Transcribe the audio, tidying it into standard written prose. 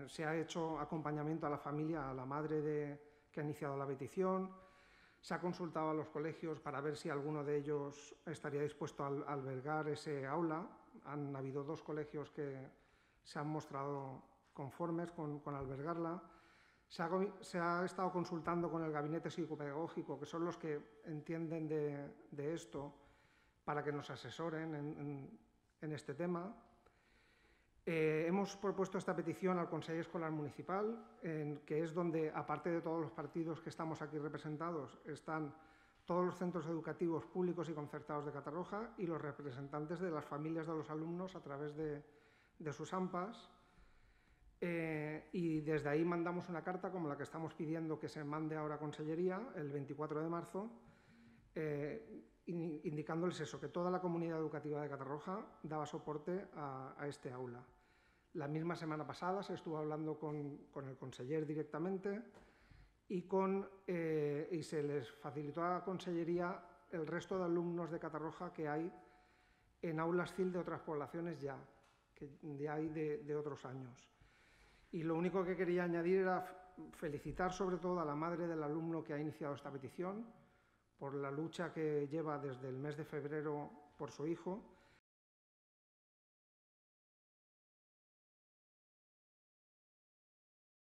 Se ha hecho acompañamiento a la familia, a la madre que ha iniciado la petición. Se ha consultado a los colegios para ver si alguno de ellos estaría dispuesto a albergar ese aula. Han habido 2 colegios que se han mostrado conformes con albergarla. Se ha estado consultando con el gabinete psicopedagógico, que son los que entienden de esto, para que nos asesoren en este tema. Hemos propuesto esta petición al Consell Escolar Municipal, que es donde, aparte de todos los partidos que estamos aquí representados, están todos los centros educativos públicos y concertados de Catarroja y los representantes de las familias de los alumnos a través de sus AMPAs. Y desde ahí mandamos una carta como la que estamos pidiendo que se mande ahora a Consellería el 24 de marzo, indicándoles eso, que toda la comunidad educativa de Catarroja daba soporte a este aula. La misma semana pasada se estuvo hablando con el conseller directamente y se les facilitó a Consellería el resto de alumnos de Catarroja que hay en aulas CIL de otras poblaciones que ya hay de otros años. Y lo único que quería añadir era felicitar sobre todo a la madre del alumno que ha iniciado esta petición por la lucha que lleva desde el mes de febrero por su hijo